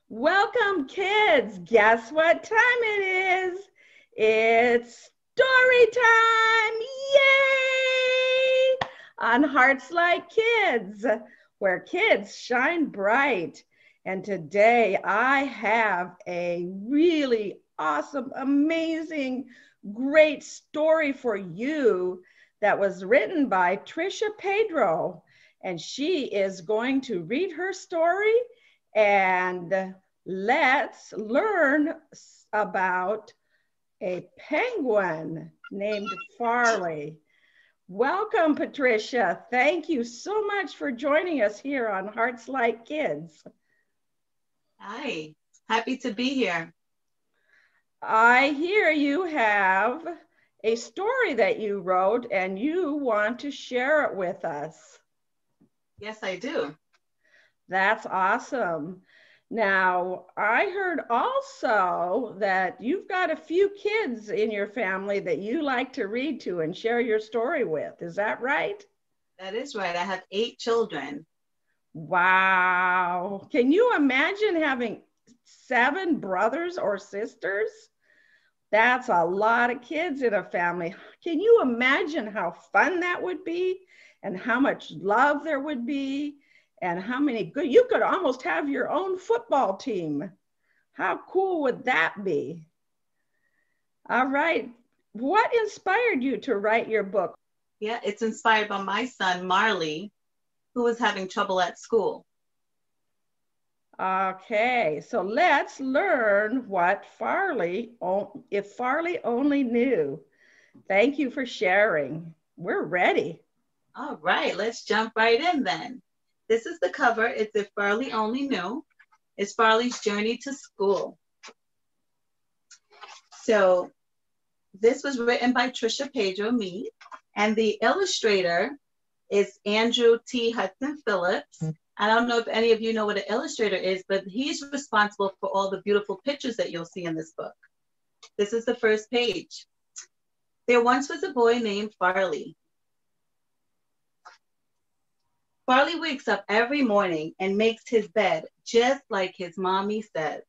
Welcome, kids. Guess what time it is? It's story time. Yay! On HartsLight Kids, where kids shine bright. And today I have a really awesome, amazing, great story for you that was written by Tricia Pedro. And she is going to read her story, and let's learn about a penguin named Farley. Welcome, Patricia. Thank you so much for joining us here on HartsLight Kids. Hi, happy to be here. I hear you have a story that you wrote and you want to share it with us. Yes, I do. That's awesome. Now, I heard also that you've got a few kids in your family that you like to read to and share your story with. Is that right? That is right. I have 8 children. Wow. Can you imagine having 7 brothers or sisters? That's a lot of kids in a family. Can you imagine how fun that would be and how much love there would be? And how many good, you could almost have your own football team. How cool would that be? All right. What inspired you to write your book? Yeah, it's inspired by my son, Marley, who was having trouble at school. Okay, so let's learn what if Farley only knew. Thank you for sharing. We're ready. All right, let's jump right in then. This is the cover. It's If Farley Only Knew. It's Farley's journey to school. So this was written by Tricia Pedro, me, and the illustrator is Andrew T. Hudson Phillips. I don't know if any of you know what an illustrator is, but he's responsible for all the beautiful pictures that you'll see in this book. This is the first page. There once was a boy named Farley. Farley wakes up every morning and makes his bed just like his mommy says.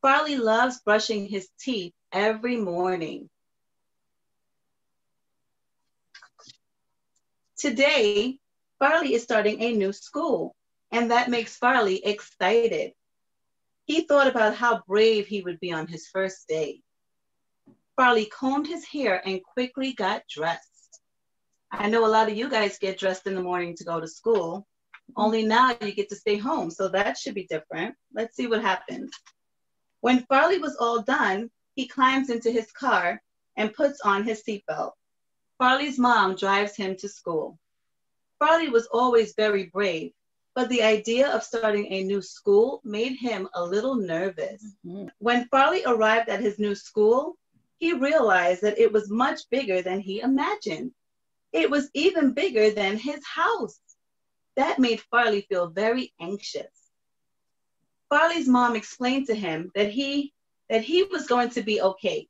Farley loves brushing his teeth every morning. Today, Farley is starting a new school, and that makes Farley excited. He thought about how brave he would be on his first day. Farley combed his hair and quickly got dressed. I know a lot of you guys get dressed in the morning to go to school, only now you get to stay home, so that should be different. Let's see what happens. When Farley was all done, he climbs into his car and puts on his seatbelt. Farley's mom drives him to school. Farley was always very brave, but the idea of starting a new school made him a little nervous. When Farley arrived at his new school, he realized that it was much bigger than he imagined. It was even bigger than his house. That made Farley feel very anxious. Farley's mom explained to him that he was going to be okay.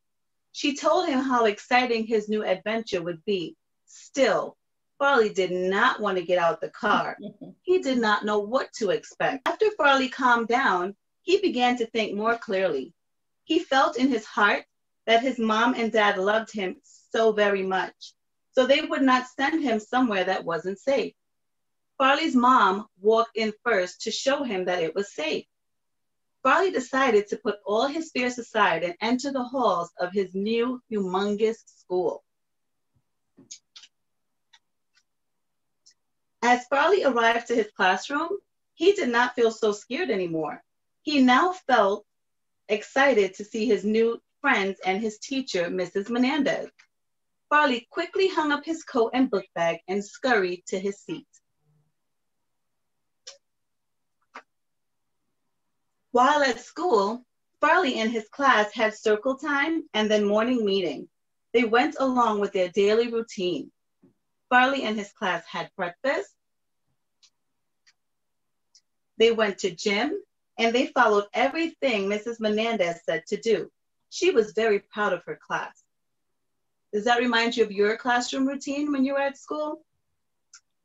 She told him how exciting his new adventure would be. Still, Farley did not want to get out the car. He did not know what to expect. After Farley calmed down, he began to think more clearly. He felt in his heart that his mom and dad loved him so very much, so they would not send him somewhere that wasn't safe. Farley's mom walked in first to show him that it was safe. Farley decided to put all his fears aside and enter the halls of his new, humongous school. As Farley arrived to his classroom, he did not feel so scared anymore. He now felt excited to see his new friends and his teacher, Mrs. Menendez. Farley quickly hung up his coat and book bag and scurried to his seat. While at school, Farley and his class had circle time and then morning meeting. They went along with their daily routine. Farley and his class had breakfast. They went to gym, and they followed everything Mrs. Menendez said to do. She was very proud of her class. Does that remind you of your classroom routine when you were at school?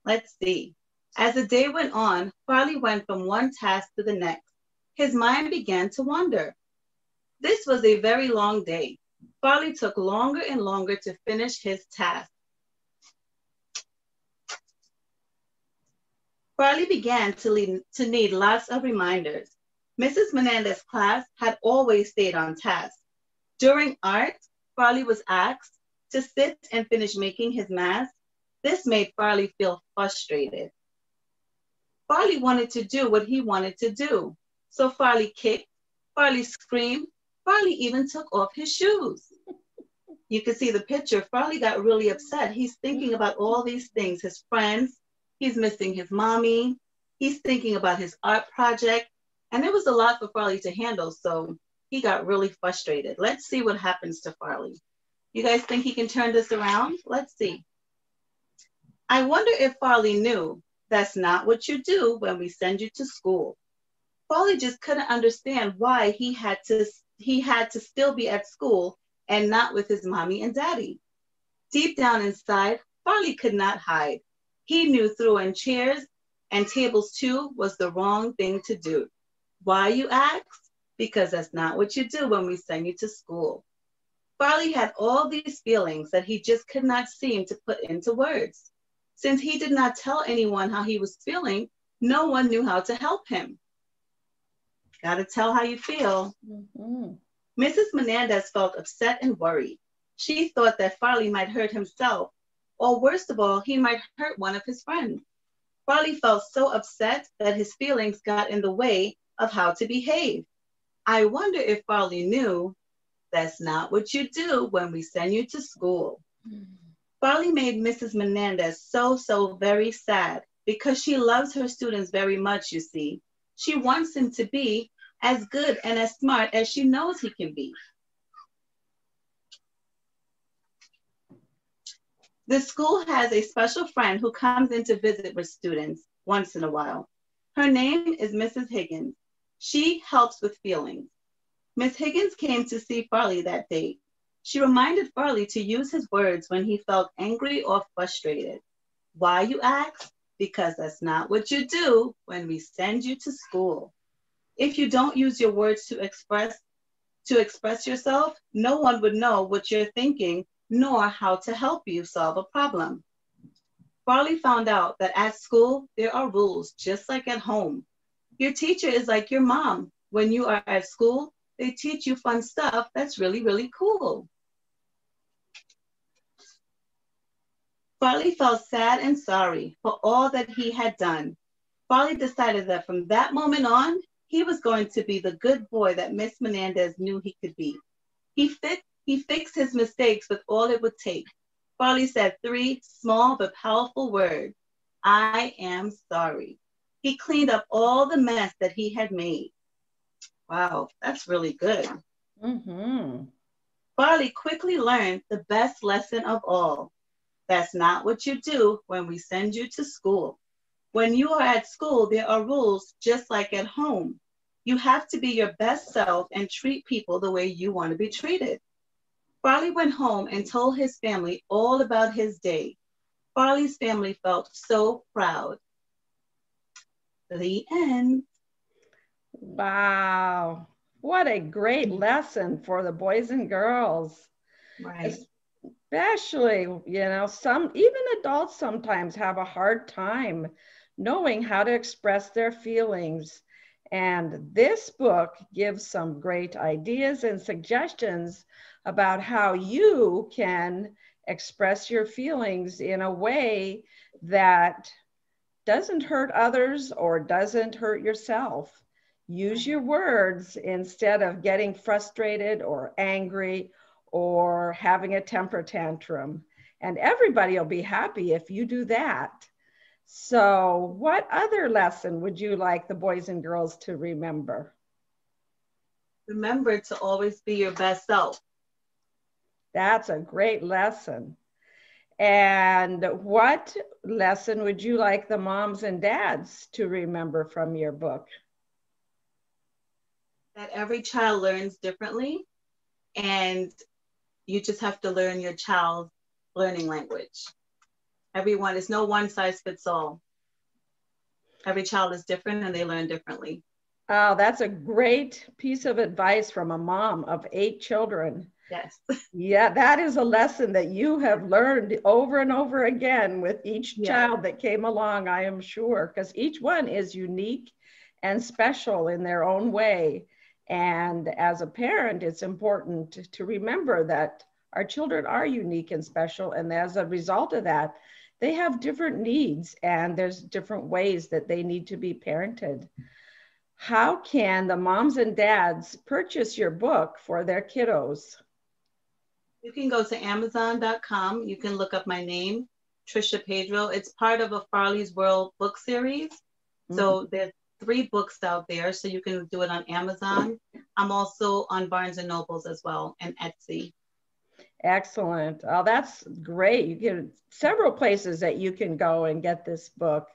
Let's see. As the day went on, Farley went from one task to the next. His mind began to wander. This was a very long day. Farley took longer and longer to finish his task. Farley began to need lots of reminders. Mrs. Menendez's class had always stayed on task. During art, Farley was asked to sit and finish making his mask. This made Farley feel frustrated. Farley wanted to do what he wanted to do. So Farley kicked, Farley screamed, Farley even took off his shoes. You can see the picture. Farley got really upset. He's thinking about all these things, his friends, he's missing his mommy, he's thinking about his art project, and it was a lot for Farley to handle, so he got really frustrated. Let's see what happens to Farley. You guys think he can turn this around? Let's see. I wonder if Farley knew that's not what you do when we send you to school. Farley just couldn't understand why he had to still be at school and not with his mommy and daddy. Deep down inside, Farley could not hide. He knew throwing chairs and tables too was the wrong thing to do. Why, you ask? Because that's not what you do when we send you to school. Farley had all these feelings that he just could not seem to put into words. Since he did not tell anyone how he was feeling, no one knew how to help him. Gotta tell how you feel. Mm-hmm. Mrs. Menendez felt upset and worried. She thought that Farley might hurt himself, or worst of all, he might hurt one of his friends. Farley felt so upset that his feelings got in the way of how to behave. I wonder if Farley knew that's not what you do when we send you to school. Farley made Mrs. Menendez so very sad because she loves her students very much, you see. She wants him to be as good and as smart as she knows he can be. The school has a special friend who comes in to visit with students once in a while. Her name is Mrs. Higgins. She helps with feelings. Miss Higgins came to see Farley that day. She reminded Farley to use his words when he felt angry or frustrated. Why, you ask? Because that's not what you do when we send you to school. If you don't use your words to express yourself, no one would know what you're thinking nor how to help you solve a problem. Farley found out that at school, there are rules just like at home. Your teacher is like your mom. When you are at school, they teach you fun stuff that's really cool. Farley felt sad and sorry for all that he had done. Farley decided that from that moment on, he was going to be the good boy that Miss Menendez knew he could be. He fixed his mistakes with all it would take. Farley said 3 small but powerful words. I am sorry. He cleaned up all the mess that he had made. Wow, that's really good. Mm-hmm. Farley quickly learned the best lesson of all. That's not what you do when we send you to school. When you are at school, there are rules just like at home. You have to be your best self and treat people the way you want to be treated. Farley went home and told his family all about his day. Farley's family felt so proud. The end. Wow. What a great lesson for the boys and girls. Right. Especially, even adults sometimes have a hard time knowing how to express their feelings. And this book gives some great ideas and suggestions about how you can express your feelings in a way that doesn't hurt others or doesn't hurt yourself. Use your words instead of getting frustrated or angry or having a temper tantrum. And everybody will be happy if you do that. So what other lesson would you like the boys and girls to remember? Remember to always be your best self. That's a great lesson. And what lesson would you like the moms and dads to remember from your book? That every child learns differently, and You just have to learn your child's learning language. Everyone, is no one size fits all. Every child is different and they learn differently. Oh, that's a great piece of advice from a mom of 8 children. Yes. Yeah, that is a lesson that you have learned over and over again with each child that came along, I am sure, because each one is unique and special in their own way. And as a parent, it's important to remember that our children are unique and special. And as a result of that, they have different needs and there's different ways that they need to be parented. How can the moms and dads purchase your book for their kiddos? You can go to Amazon.com. You can look up my name, Tricia Pedro. It's part of a Farley's World book series. So there's 3 books out there, so you can do it on Amazon. I'm also on Barnes and Nobles as well, and Etsy. Excellent. Oh, that's great. You get several places that you can go and get this book.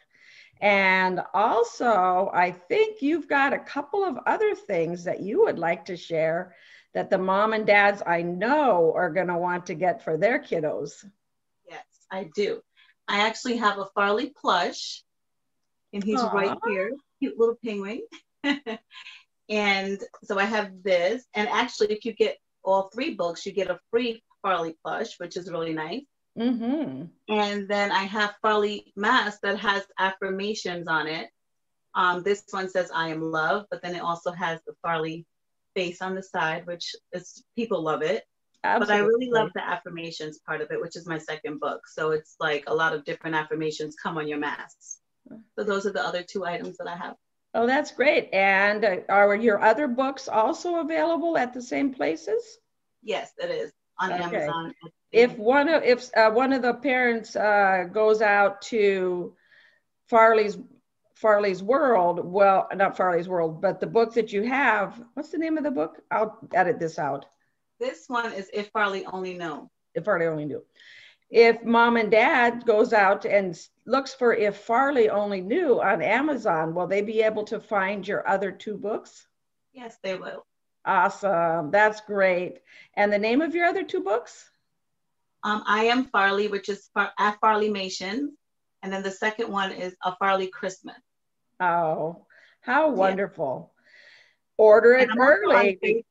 And also, I think you've got a couple of other things that you would like to share that the mom and dads I know are going to want to get for their kiddos. Yes, I do. I actually have a Farley plush, and he's right here, cute little penguin. And so I have this, and actually if you get all 3 books, you get a free Farley plush, which is really nice. And then I have Farley mask that has affirmations on it. This one says I am love, but then it also has the Farley face on the side, which is, people love it. Absolutely. But I really love the affirmations part of it, which is my 2nd book. So it's like a lot of different affirmations come on your masks. So those are the other 2 items that I have. Oh, that's great. And are your other books also available at the same places? Yes, it is on Amazon. If one of the parents goes out to Farley's World, well, not Farley's World, but the book that you have, what's the name of the book? I'll edit this out. This one is If Farley Only Knew. If Farley Only Knew. If mom and dad goes out and looks for If Farley Only Knew on Amazon, will they be able to find your other 2 books? Yes, they will. Awesome. That's great. And the name of your other 2 books? I Am Farley, which is at Farleymation. And then the 2nd one is A Farley Christmas. Oh, how wonderful. Order it early.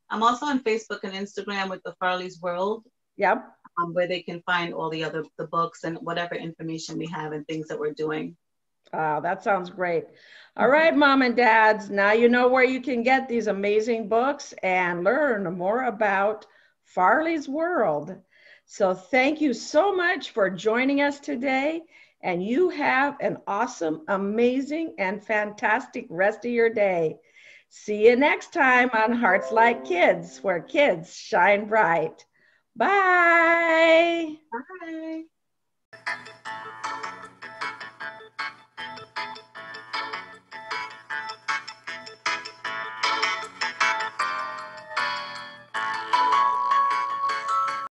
I'm also on Facebook and Instagram with the Farley's World. Yep. Where they can find all the books and whatever information we have and things that we're doing. Oh, that sounds great. All right, mom and dads, now you know where you can get these amazing books and learn more about Farley's World. So thank you so much for joining us today. And you have an awesome, amazing, and fantastic rest of your day. See you next time on HartsLight Kids, where kids shine bright. Bye. Bye.